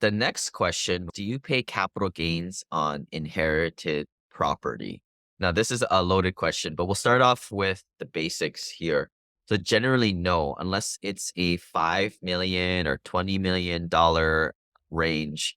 The next question, do you pay capital gains on inherited property? Now, this is a loaded question, but we'll start off with the basics here. So generally, no, unless it's a 5 million or $20 million range,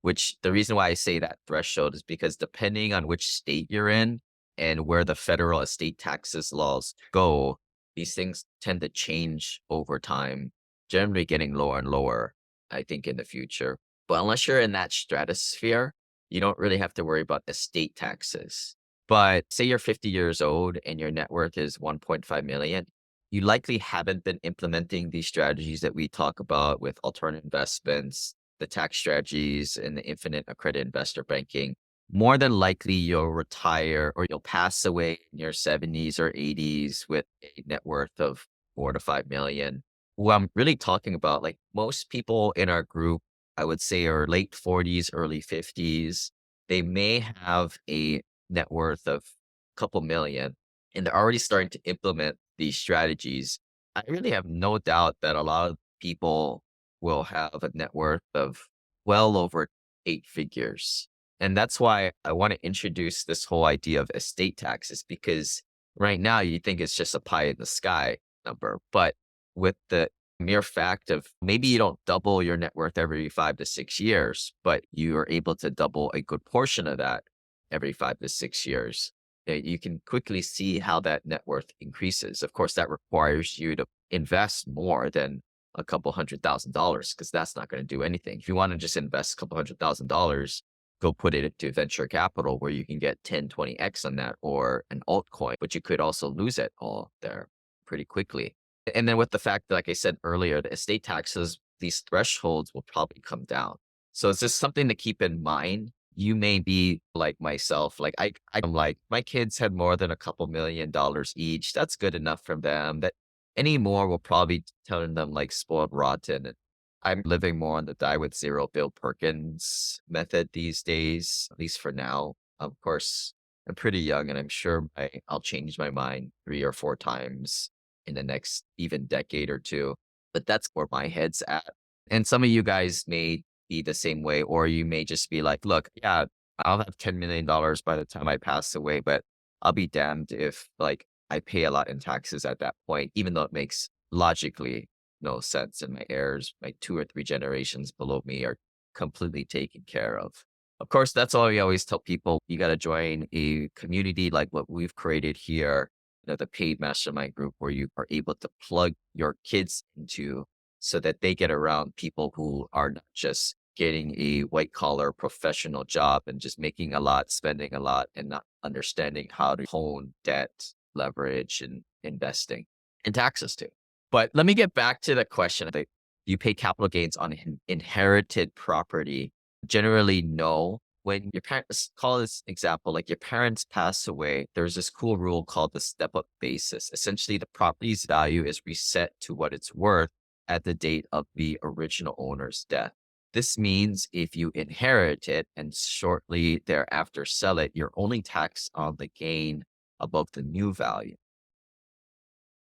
which the reason why I say that threshold is because depending on which state you're in and where the federal estate taxes laws go, these things tend to change over time, generally getting lower and lower, I think, in the future. But unless you're in that stratosphere, you don't really have to worry about estate taxes. But say you're 50 years old and your net worth is 1.5 million, you likely haven't been implementing these strategies that we talk about with alternative investments, the tax strategies, and the infinite accredited investor banking. More than likely, you'll retire or you'll pass away in your 70s or 80s with a net worth of 4 to 5 million. Who I'm really talking about, like most people in our group, I would say are late 40s, early 50s. They may have a net worth of a couple million, and they're already starting to implement these strategies. I really have no doubt that a lot of people will have a net worth of well over 8 figures. And that's why I want to introduce this whole idea of estate taxes, because right now you think it's just a pie in the sky number. But with the mere fact of maybe you don't double your net worth every 5 to 6 years, but you are able to double a good portion of that every 5 to 6 years, you can quickly see how that net worth increases. Of course, that requires you to invest more than a couple $100,000 because that's not going to do anything. If you want to just invest a couple $100,000, go put it into venture capital where you can get 10, 20x on that or an altcoin, but you could also lose it all there pretty quickly. And then with the fact that, like I said earlier, the estate taxes, these thresholds will probably come down. So it's just something to keep in mind. You may be like myself. Like I'm like, my kids had more than a couple $1 million each. That's good enough for them. That any more will probably turn them like spoiled rotten. And I'm living more on the die with zero Bill Perkins method these days, at least for now. Of course, I'm pretty young and I'm sure I'll change my mind 3 or 4 times in the next even decade or two. But that's where my head's at. And some of you guys may be the same way, or you may just be like, look, yeah, I'll have $10 million by the time I pass away, but I'll be damned if like I pay a lot in taxes at that point, even though it makes logically no sense. And my heirs, my 2 or 3 generations below me are completely taken care of. Of course, that's all we always tell people. You got to join a community like what we've created here, the paid mastermind group where you are able to plug your kids into so that they get around people who are not just getting a white collar professional job and just making a lot, spending a lot, and not understanding how to hone debt, leverage, and investing and taxes too. But let me get back to the question that you pay capital gains on inherited property. Generally, no. When your parents, call this example, like your parents pass away, there's this cool rule called the step up basis. Essentially, the property's value is reset to what it's worth at the date of the original owner's death. This means if you inherit it and shortly thereafter sell it, you're only taxed on the gain above the new value.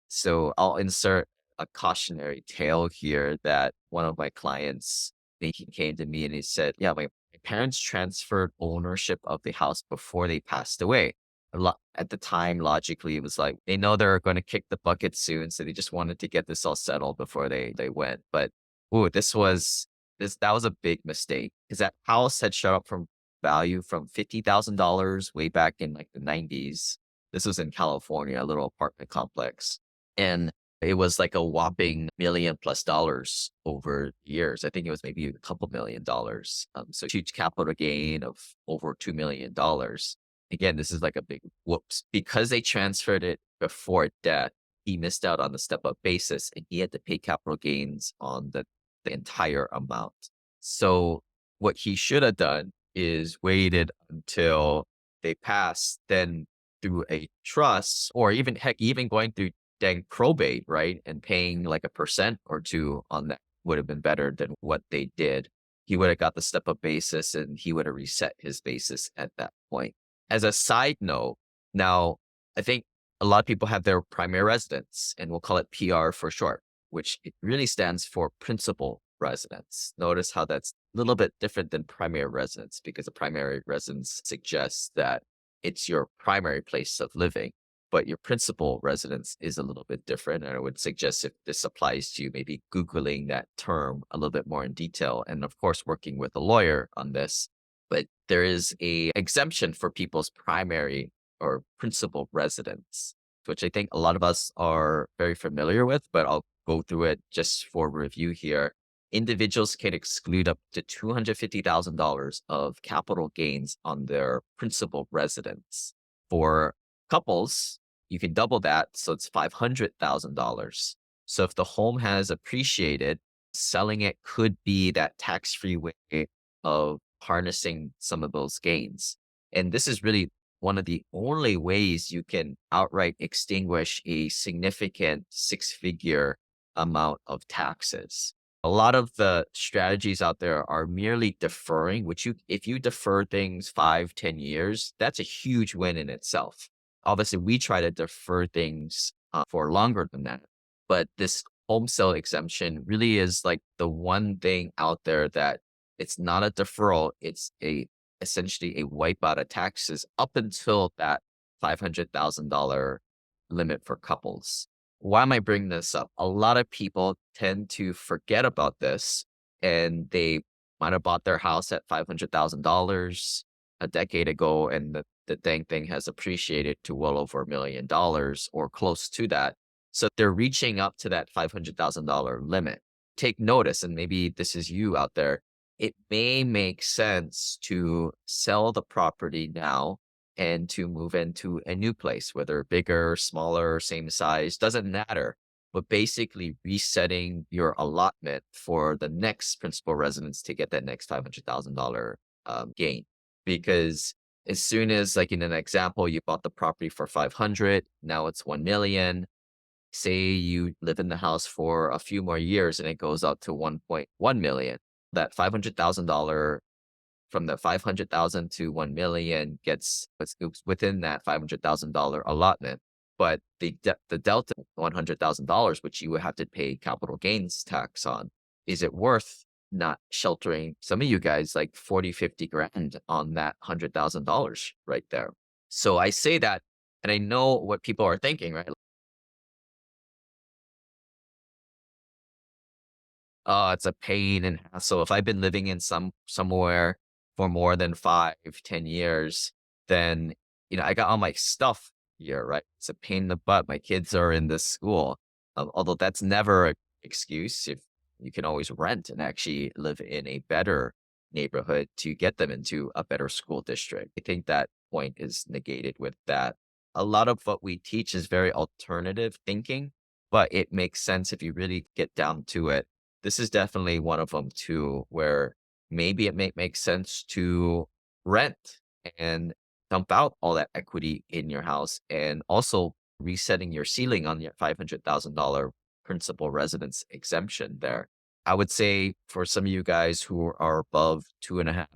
So I'll insert a cautionary tale here that one of my clients, he came to me and he said, yeah, my parents transferred ownership of the house before they passed away. At the time, logically, it was like they know they're going to kick the bucket soon, so they just wanted to get this all settled before they went. But ooh, that was a big mistake because that house had shot up from value from $50,000 way back in like the 90s. This was in California, a little apartment complex, and it was like a whopping $1 million+ over years. I think it was maybe a couple $1 million. So huge capital gain of over $2 million. Again, this is like a big whoops because they transferred it before death. He missed out on the step up basis and he had to pay capital gains on the entire amount. So what he should have done is waited until they passed, then through a trust or even heck, even going through dang probate, right? And paying like a percent or two on that would have been better than what they did. He would have got the step up basis and he would have reset his basis at that point. As a side note, now I think a lot of people have their primary residence and we'll call it PR for short, which it really stands for principal residence. Notice how that's a little bit different than primary residence because a primary residence suggests that it's your primary place of living, but your principal residence is a little bit different. And I would suggest if this applies to you, maybe Googling that term a little bit more in detail. And of course, working with a lawyer on this. But there is a exemption for people's primary or principal residence, which I think a lot of us are very familiar with, but I'll go through it just for review here. Individuals can exclude up to $250,000 of capital gains on their principal residence. For couples, you can double that, so it's $500,000. So if the home has appreciated, selling it could be that tax-free way of harnessing some of those gains. And this is really one of the only ways you can outright extinguish a significant six-figure amount of taxes. A lot of the strategies out there are merely deferring, which if you defer things 5, 10 years, that's a huge win in itself. Obviously, we try to defer things for longer than that. But this home sale exemption really is like the one thing out there that it's not a deferral, it's essentially a wipe out of taxes up until that $500,000 limit for couples. Why am I bringing this up? A lot of people tend to forget about this and they might have bought their house at $500,000 a decade ago and the dang thing has appreciated to well over $1 million or close to that. So they're reaching up to that $500,000 limit. Take notice, and maybe this is you out there. It may make sense to sell the property now and to move into a new place, whether bigger, smaller, same size, doesn't matter. But basically resetting your allotment for the next principal residence to get that next $500,000 gain. Because as soon as, like in an example, you bought the property for 500, now it's 1 million. Say you live in the house for a few more years and it goes out to 1.1 million. That $500,000 from the 500,000 to 1 million it's within that $500,000 allotment. But the delta $100,000, which you would have to pay capital gains tax on, is it worth not sheltering some of you guys like 40, 50 grand on that $100,000 right there? So I say that, and I know what people are thinking, right? Oh, it's a pain and hassle. If I've been living in somewhere for more than 5, 10 years, then I got all my stuff here, right? It's a pain in the butt. My kids are in this school. Although that's never an excuse if you can always rent and actually live in a better neighborhood to get them into a better school district. I think that point is negated with that. A lot of what we teach is very alternative thinking, but it makes sense if you really get down to it. This is definitely one of them too, where maybe it may make sense to rent and dump out all that equity in your house and also resetting your ceiling on your $500,000 principal residence exemption there. I would say for some of you guys who are above 2.5,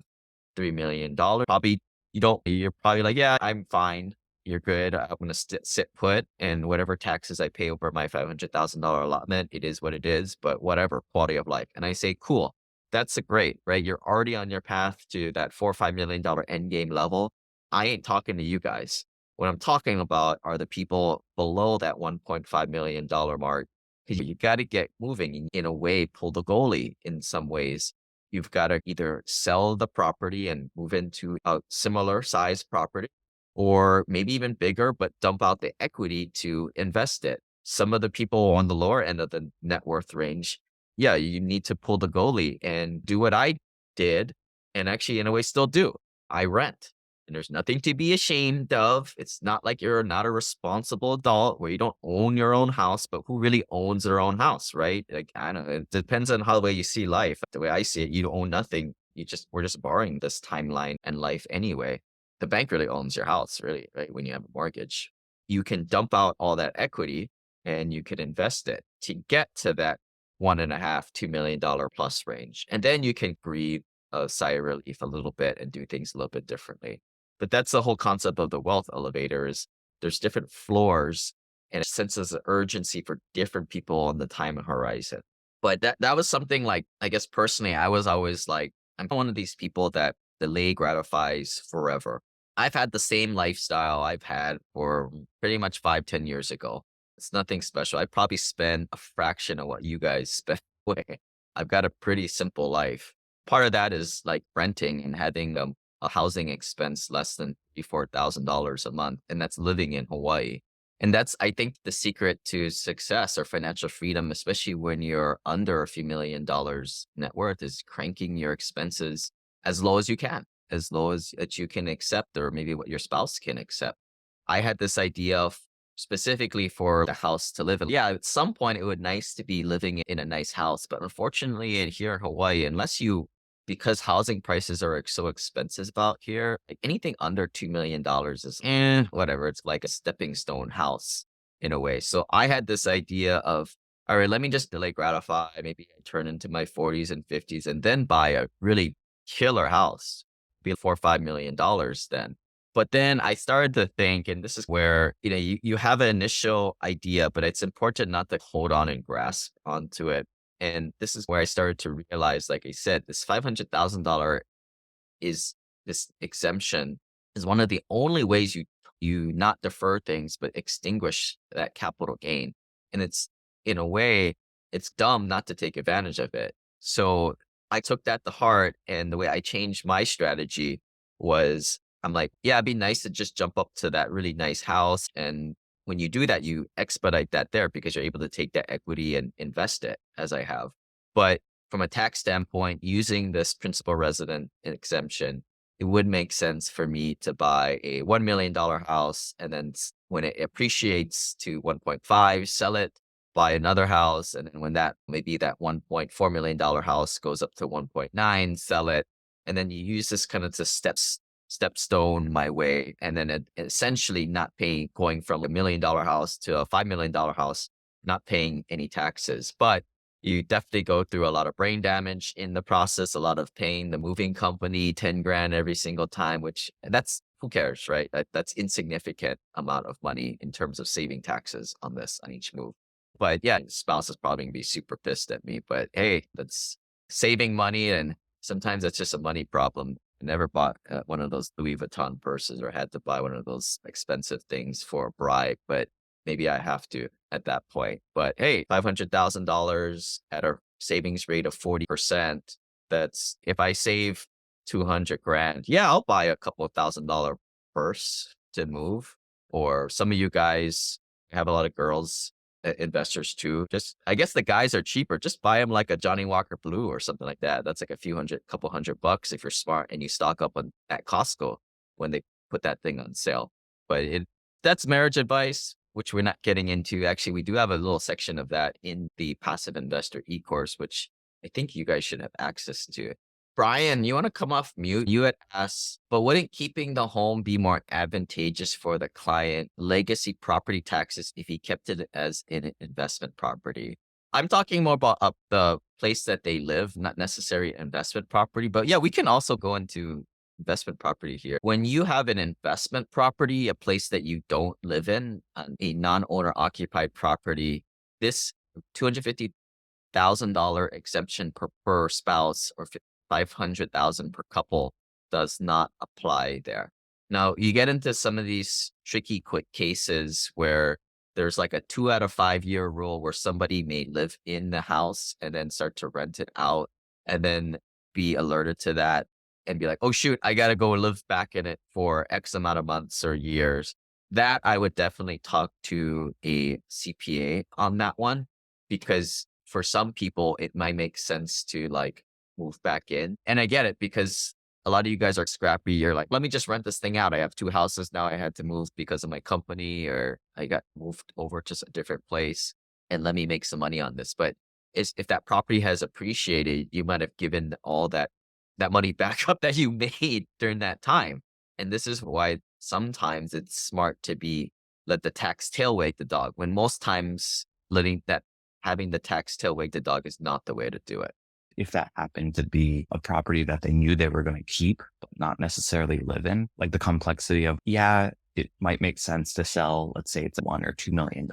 $3 million, probably you're probably like, yeah, I'm fine. You're good. I'm going to sit put and whatever taxes I pay over my $500,000 allotment, it is what it is, but whatever quality of life. And I say, cool. That's a great, right? You're already on your path to that $4 or $5 million end game level. I ain't talking to you guys. What I'm talking about are the people below that $1.5 million mark. 'Cause you got to get moving in a way, pull the goalie in some ways. You've got to either sell the property and move into a similar size property, or maybe even bigger, but dump out the equity to invest it. Some of the people on the lower end of the net worth range, yeah, you need to pull the goalie and do what I did and actually, in a way, still do. I rent. And there's nothing to be ashamed of. It's not like you're not a responsible adult where you don't own your own house, but who really owns their own house, right? Like, I don't know. It depends on how the way you see life. The way I see it, you own nothing. We're just borrowing this timeline and life anyway. The bank really owns your house, really, right? When you have a mortgage, you can dump out all that equity and you could invest it to get to that 1.5, $2 million plus range. And then you can breathe a sigh of relief a little bit and do things a little bit differently. But that's the whole concept of the wealth elevator is there's different floors and a sense of urgency for different people on the time horizon. But that was something like, I guess personally, I was always like, I'm one of these people that delay gratifies forever. I've had the same lifestyle I've had for pretty much 5, 10 years ago. It's nothing special. I probably spend a fraction of what you guys spend away. I've got a pretty simple life. Part of that is like renting and having a housing expense less than $4,000 a month. And that's living in Hawaii. And that's, I think, the secret to success or financial freedom, especially when you're under a few $1 million net worth, is cranking your expenses as low as you can, as low as that you can accept, or maybe what your spouse can accept. I had this idea of specifically for the house to live in. Yeah, at some point it would nice to be living in a nice house, but unfortunately, here in Hawaii, unless you because housing prices are so expensive out here, like anything under $2 million is whatever. It's like a stepping stone house in a way. So I had this idea of, all right, let me just delay gratify. Maybe I turn into my 40s and 50s and then buy a really killer house, be $4 or $5 million then. But then I started to think, and this is where, you have an initial idea, but it's important not to hold on and grasp onto it. And this is where I started to realize, like I said, this $500,000 is this exemption is one of the only ways you not defer things, but extinguish that capital gain. And it's in a way, it's dumb not to take advantage of it. So I took that to heart. And the way I changed my strategy was I'm like, yeah, it'd be nice to just jump up to that really nice house. And when you do that, you expedite that there because you're able to take that equity and invest it as I have. But from a tax standpoint, using this principal resident exemption, it would make sense for me to buy a $1 million house and then when it appreciates to 1.5, sell it, buy another house. And then when that maybe that $1.4 million house goes up to 1.9, sell it. And then you use this kind of to stepstone my way. And then essentially not paying, going from $1 million house to a $5 million house, not paying any taxes. But you definitely go through a lot of brain damage in the process, a lot of paying the moving company 10 grand every single time, which that's who cares, right? That's insignificant amount of money in terms of saving taxes on this on each move. But yeah, spouse is probably gonna be super pissed at me. But hey, that's saving money, and sometimes that's just a money problem. I never bought one of those Louis Vuitton purses or had to buy one of those expensive things for a bride, but maybe I have to at that point. But hey, $500,000 at a savings rate of 40%. That's if I save 200 grand. Yeah, I'll buy a couple of $1,000 purse to move. Or some of you guys have a lot of girls investors too. Just I guess the guys are cheaper. Just buy them like a Johnny Walker Blue or something like that. That's like a couple $100 if you're smart and you stock up on at Costco when they put that thing on sale. But that's marriage advice, which we're not getting into. Actually, we do have a little section of that in the passive investor e-course, which I think you guys should have access to. Brian, you want to come off mute? You had asked, but wouldn't keeping the home be more advantageous for the client? Legacy property taxes if he kept it as an investment property. I'm talking more about the place that they live, not necessarily investment property. But yeah, we can also go into investment property here. When you have an investment property, a place that you don't live in, a non-owner occupied property, this $250,000 exemption per spouse or 500,000 per couple does not apply there. Now, you get into some of these tricky quick cases where there's like a 2 out of 5 year rule where somebody may live in the house and then start to rent it out and then be alerted to that and be like, oh, shoot, I got to go live back in it for X amount of months or years. That I would definitely talk to a CPA on that one, because for some people, it might make sense to like move back in. And I get it because a lot of you guys are scrappy. You're like, let me just rent this thing out. I have 2 houses now. I had to move because of my company, or I got moved over to a different place and let me make some money on this. But if that property has appreciated, you might have given all that money back up that you made during that time. And this is why sometimes it's smart to let the tax tail wag the dog, when most times having the tax tail wag the dog is not the way to do it. If that happened to be a property that they knew they were going to keep, but not necessarily live in, like the complexity of, yeah, it might make sense to sell, let's say it's $1 or $2 million,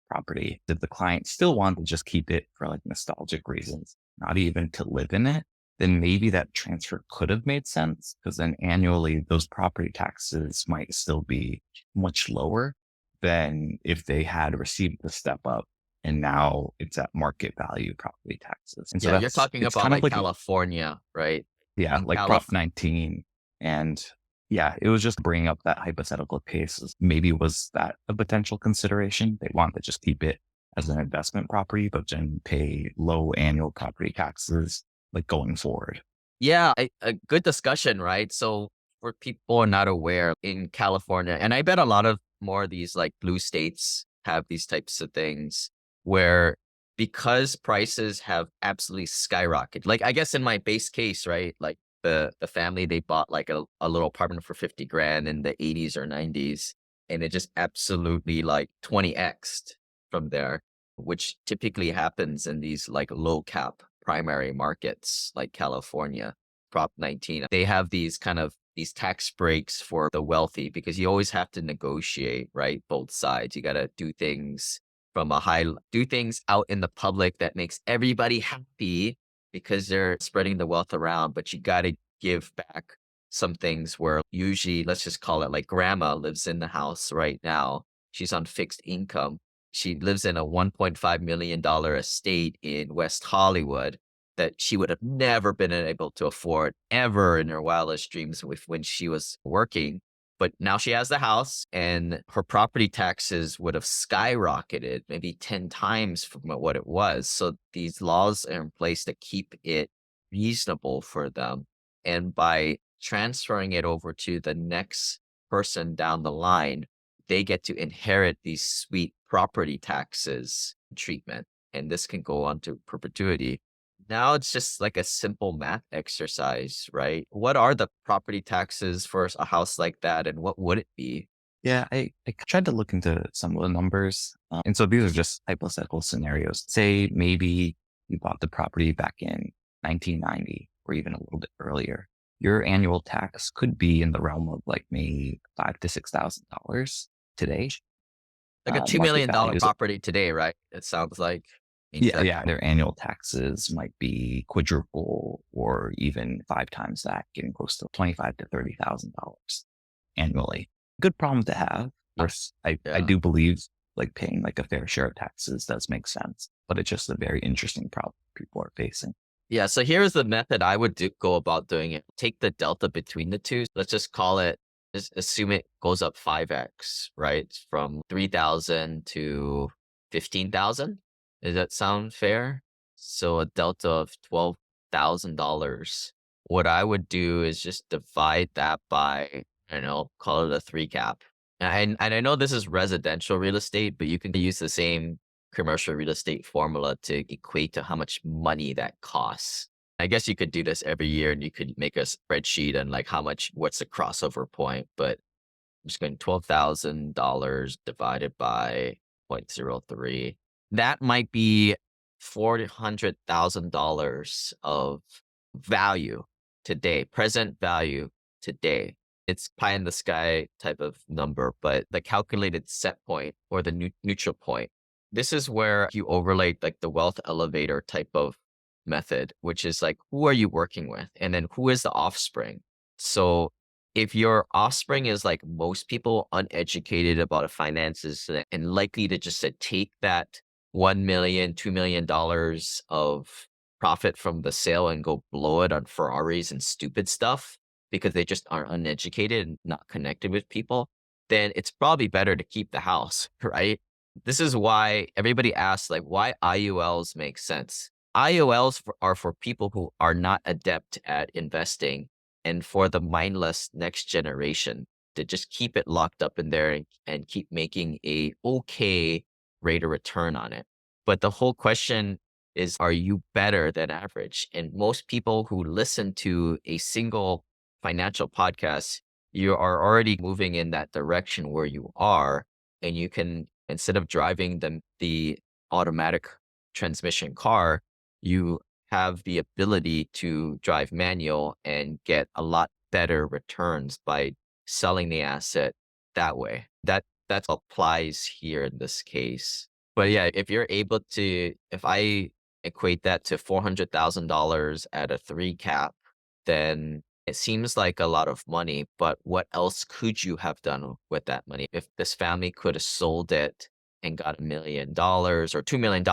property, did the client still want to just keep it for like nostalgic reasons, not even to live in it, then maybe that transfer could have made sense because then annually those property taxes might still be much lower than if they had received the step up and now it's at market value property taxes. And so Yeah, you're that's, talking it's about kind of like like, California, right? yeah, In like Prop Calif 19. And yeah, it was just bringing up that hypothetical case. Maybe was that a potential consideration? They want to just keep it as an investment property, but then pay low annual property taxes like going forward. Yeah, a good discussion, right? So for people who are not aware, in California, and I bet a lot of more of these like blue states have these types of things where because prices have absolutely skyrocketed. Like I guess in my base case, right? Like the family they bought like a little apartment for 50 grand in the 80s or 90s, and it just absolutely like 20x'd from there, which typically happens in these like low cap primary markets like California. Prop 19. They have these kind of these tax breaks for the wealthy because you always have to negotiate, right? Both sides. You got to do things from a do things out in the public that makes everybody happy because they're spreading the wealth around, but you got to give back some things where usually, let's just call it like grandma lives in the house right now. She's on fixed income. She lives in a $1.5 million estate in West Hollywood that she would have never been able to afford ever in her wildest dreams with when she was working. But now she has the house and her property taxes would have skyrocketed maybe 10 times from what it was. So these laws are in place to keep it reasonable for them. And by transferring it over to the next person down the line, they get to inherit these sweet property taxes treatment. And this can go on to perpetuity. Now it's just like a simple math exercise, right? What are the property taxes for a house like that, and what would it be? Yeah, I tried to look into some of the numbers. And so these are just hypothetical scenarios. Say maybe you bought the property back in 1990 or even a little bit earlier. Your annual tax could be in the realm of like maybe five to $6,000 today. Like a $2 Market million dollar values, property today, right? It sounds like. yeah, Exact. yeah, their annual taxes might be quadruple or even five times that, getting close to 25 to $30,000 annually. Good problem to have. Of course, I Yeah. do believe like paying like a fair share of taxes does make sense, but it's just a very interesting problem people are facing. Yeah. So here's the method I would go about doing it. Take the delta between the two. Let's just call it, just assume it goes up 5x, right? From 3,000 to 15,000. Does that sound fair? So a delta of $12,000. What I would do is just divide that by, I don't know, call it a three cap. And I know this is residential real estate, but you can use the same commercial real estate formula to equate to how much money that costs. I guess you could do this every year and you could make a spreadsheet and like what's the crossover point. But I'm just going $12,000 divided by zero point zero 0.03. That might be $400,000 of value today, present value today. It's pie in the sky type of number, but the calculated set point or the neutral point, this is where you overlay like the wealth elevator type of method, which is like, who are you working with? And then who is the offspring? So if your offspring is like most people uneducated about finances and likely to just take that 1 million, $2 million of profit from the sale and go blow it on Ferraris and stupid stuff because they just are uneducated and not connected with people, then it's probably better to keep the house, right? This is why everybody asks, like, why IULs make sense. IULs are for people who are not adept at investing and for the mindless next generation to just keep it locked up in there and keep making a okay rate of return on it. But the whole question is, are you better than average? And most people who listen to a single financial podcast, you are already moving in that direction where you are. And you can, instead of driving the automatic transmission car, you have the ability to drive manual and get a lot better returns by selling the asset that way. That applies here in this case. But yeah, if I equate that to $400,000 at a 3 cap, then it seems like a lot of money, but what else could you have done with that money? If this family could have sold it and got $1 million or $2 million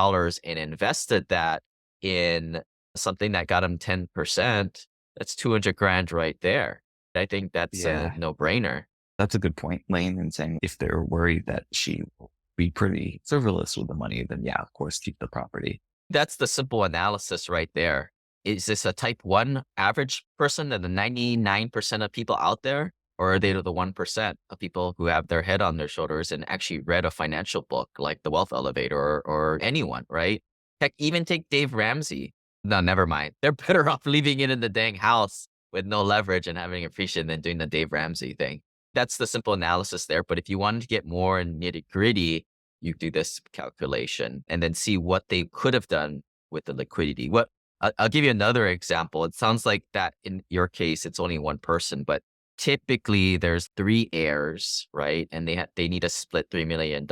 and invested that in something that got them 10%, that's 200 grand right there. I think that's a Yeah, no-brainer. that's a good point, Lane, and saying if they're worried that she will be pretty frivolous with the money, then yeah, of course, keep the property. That's the simple analysis right there. Is this a type 1 average person and the 99% of people out there? Or are they the 1% of people who have their head on their shoulders and actually read a financial book like The Wealth Elevator or anyone, right? Heck, even take Dave Ramsey. No, never mind. They're better off leaving it in the dang house with no leverage and having appreciation than doing the Dave Ramsey thing. That's the simple analysis there. But if you wanted to get more nitty gritty, you do this calculation and then see what they could have done with the liquidity. I'll give you another example. It sounds like that in your case, it's only one person, but typically there's three heirs, right? And they need to split $3 million.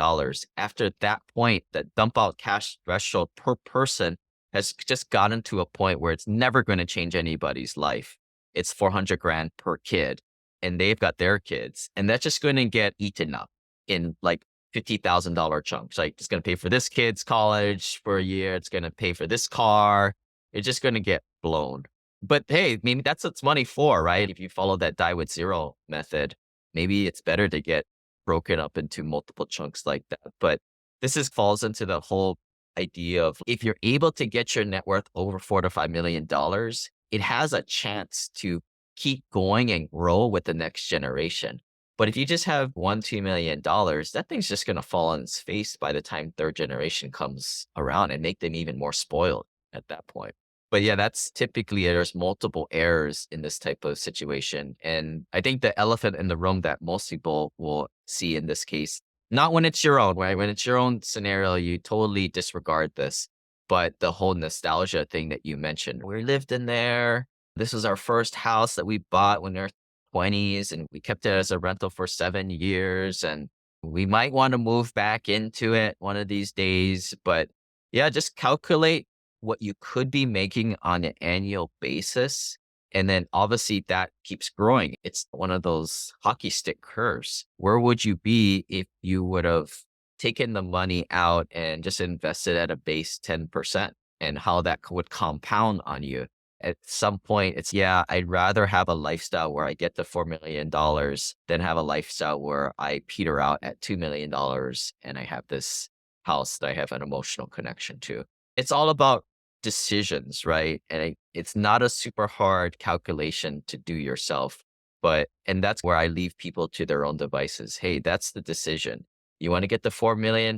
After that point, the dump out cash threshold per person has just gotten to a point where it's never going to change anybody's life. It's 400 grand per kid, and they've got their kids, and that's just going to get eaten up in like $50,000 chunks. Like it's going to pay for this kid's college for a year. It's going to pay for this car. It's just going to get blown. But hey, maybe that's what it's money for, right? If you follow that die with zero method, maybe it's better to get broken up into multiple chunks like that. But falls into the whole idea of if you're able to get your net worth over $4 to $5 million, it has a chance to keep going and grow with the next generation. But if you just have $1, $2 million, that thing's just going to fall on its face by the time third generation comes around and make them even more spoiled at that point. But yeah, that's typically there's multiple errors in this type of situation. And I think the elephant in the room that most people will see in this case, not when it's your own, right? When it's your own scenario, you totally disregard this. But the whole nostalgia thing that you mentioned, we lived in there. This was our first house that we bought when we were 20s, and we kept it as a rental for 7 years. And we might want to move back into it one of these days. But yeah, just calculate what you could be making on an annual basis. And then obviously that keeps growing. It's one of those hockey stick curves. Where would you be if you would have taken the money out and just invested at a base 10%, and how that would compound on you? At some point, yeah, I'd rather have a lifestyle where I get the $4 million than have a lifestyle where I peter out at $2 million and I have this house that I have an emotional connection to. It's all about decisions, right? And it's not a super hard calculation to do yourself, and that's where I leave people to their own devices. Hey, that's the decision. You want to get the $4 million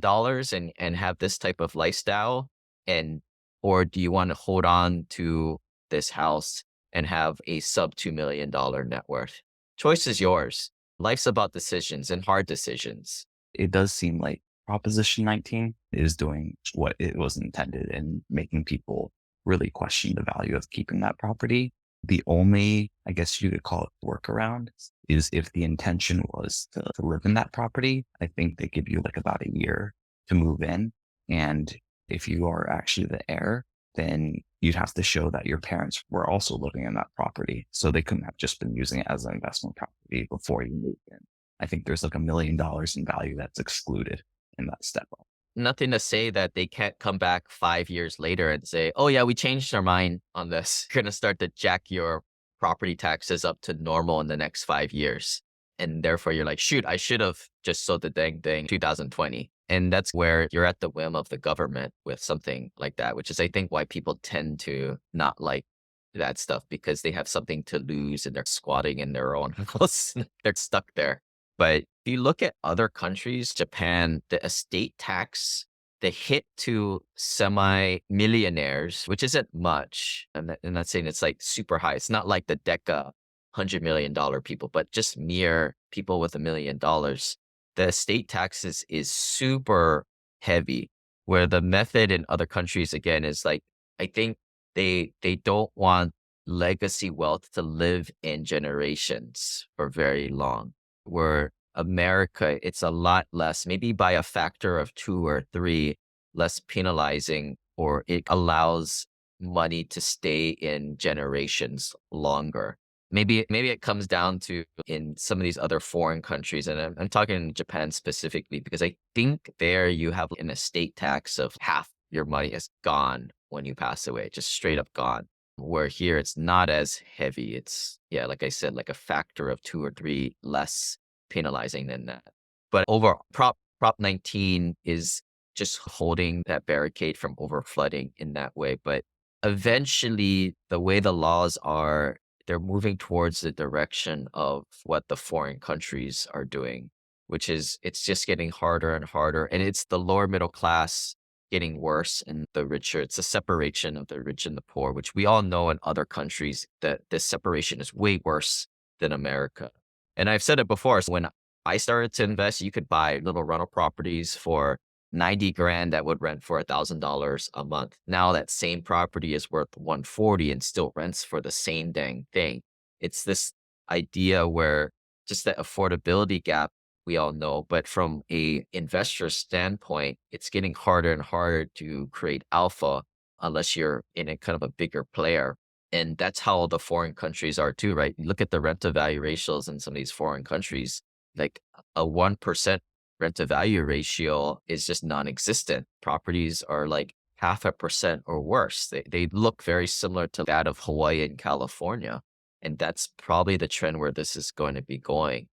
and have this type of lifestyle, and or do you want to hold on to this house and have a sub $2 million net worth? Choice is yours. Life's about decisions and hard decisions. It does seem like Proposition 19 is doing what it was intended and making people really question the value of keeping that property. The only, I guess you could call it workaround, is if the intention was to live in that property. I think they give you like about a year to move in. And if you are actually the heir, then you'd have to show that your parents were also living in that property. So they couldn't have just been using it as an investment property before you moved in. I think there's like $1 million in value that's excluded in that step up. Nothing to say that they can't come back 5 years later and say, oh, yeah, we changed our mind on this. You're going to start to jack your property taxes up to normal in the next 5 years. And therefore, you're like, shoot, I should have just sold the dang thing 2020. And that's where you're at the whim of the government with something like that, which is, I think, why people tend to not like that stuff, because they have something to lose and they're squatting in their own house. They're stuck there. But if you look at other countries, Japan, the estate tax, the hit to semi-millionaires, which isn't much. I'm not saying it's like super high. It's not like the DECA $100 million people, but just mere people with $1 million. The estate taxes is super heavy, where the method in other countries, again, is like, I think they don't want legacy wealth to live in generations for very long. Where America, it's a lot less, maybe by a factor of 2 or 3. less penalizing, or it allows money to stay in generations longer. Maybe it comes down to in some of these other foreign countries, and I'm talking Japan specifically because I think there you have an estate tax of half your money is gone when you pass away, just straight up gone. Where here it's not as heavy. It's, yeah, like I said, like a factor of 2 or 3 less penalizing than that. But over Prop 19 is just holding that barricade from over flooding in that way. But eventually, the way the laws are, they're moving towards the direction of what the foreign countries are doing, which is it's just getting harder and harder. And it's the lower middle class getting worse and the richer. It's a separation of the rich and the poor, which we all know in other countries that this separation is way worse than America. And I've said it before. So when I started to invest, you could buy little rental properties for 90 grand that would rent for $1,000 a month. Now that same property is worth 140 and still rents for the same dang thing. It's this idea where just the affordability gap we all know, but from a investor standpoint, it's getting harder and harder to create alpha unless you're in a kind of a bigger player. And that's how the foreign countries are too, right? You look at the rent to value ratios in some of these foreign countries, like a 1% rent to value ratio is just non-existent. Properties are like 0.5% or worse. They look very similar to that of Hawaii and California. And that's probably the trend where this is going to be going.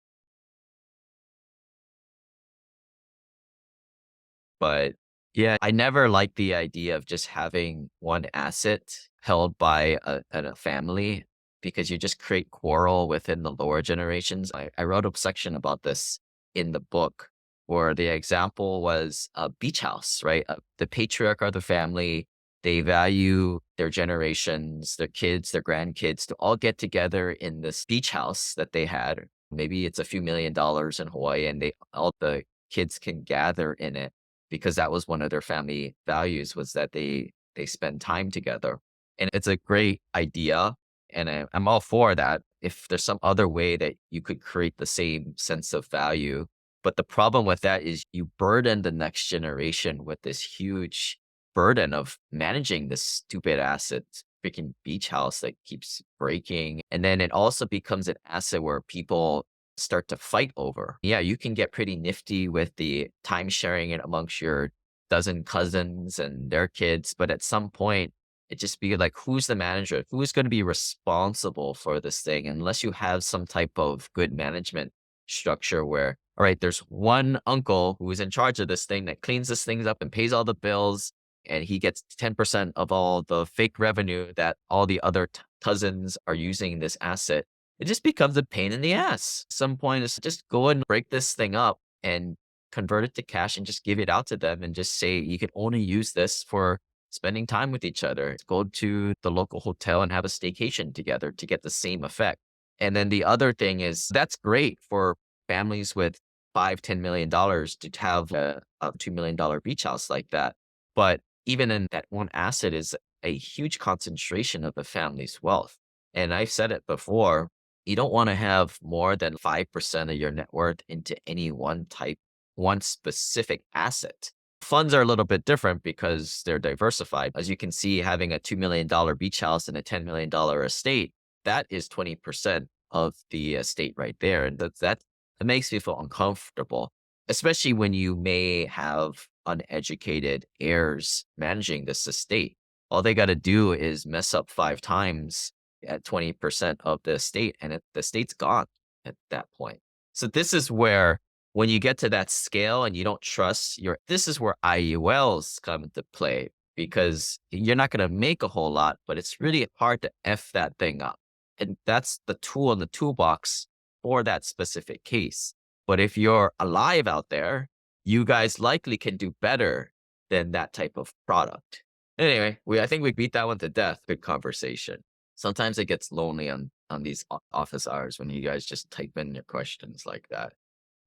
But yeah, I never liked the idea of just having one asset held by a family because you just create quarrel within the lower generations. I wrote a section about this in the book where the example was a beach house, right? The patriarch of the family, they value their generations, their kids, their grandkids to all get together in this beach house that they had. Maybe it's a few $1 million in Hawaii and they all the kids can gather in it because that was one of their family values was that they spend time together. And it's a great idea, and I'm all for that if there's some other way that you could create the same sense of value. But the problem with that is you burden the next generation with this huge burden of managing this stupid asset, freaking beach house that keeps breaking. And then it also becomes an asset where people start to fight over. Yeah, you can get pretty nifty with the time sharing it amongst your dozen cousins and their kids, but at some point, it just be like, who's the manager? Who's going to be responsible for this thing? Unless you have some type of good management structure where, all right, there's one uncle who is in charge of this thing that cleans this things up and pays all the bills, and he gets 10% of all the fake revenue that all the other cousins are using this asset. It just becomes a pain in the ass. Some point is just go and break this thing up and convert it to cash and just give it out to them and just say you can only use this for spending time with each other. Go to the local hotel and have a staycation together to get the same effect. And then the other thing is that's great for families with $5-10 million to have a $2 million beach house like that. But even in that one asset is a huge concentration of the family's wealth. And I've said it before, you don't want to have more than 5% of your net worth into any one specific asset. Funds are a little bit different because they're diversified. As you can see, having a $2 million beach house and a $10 million estate, that is 20% of the estate right there. And that makes me feel uncomfortable, especially when you may have uneducated heirs managing this estate. All they got to do is mess up 5 times at 20% of the estate, and the estate's gone at that point. So this is where when you get to that scale and you don't trust this is where IULs come into play because you're not going to make a whole lot, but it's really hard to F that thing up. And that's the tool in the toolbox for that specific case. But if you're alive out there, you guys likely can do better than that type of product. Anyway, I think we beat that one to death. Good conversation. Sometimes it gets lonely on these office hours when you guys just type in your questions like that.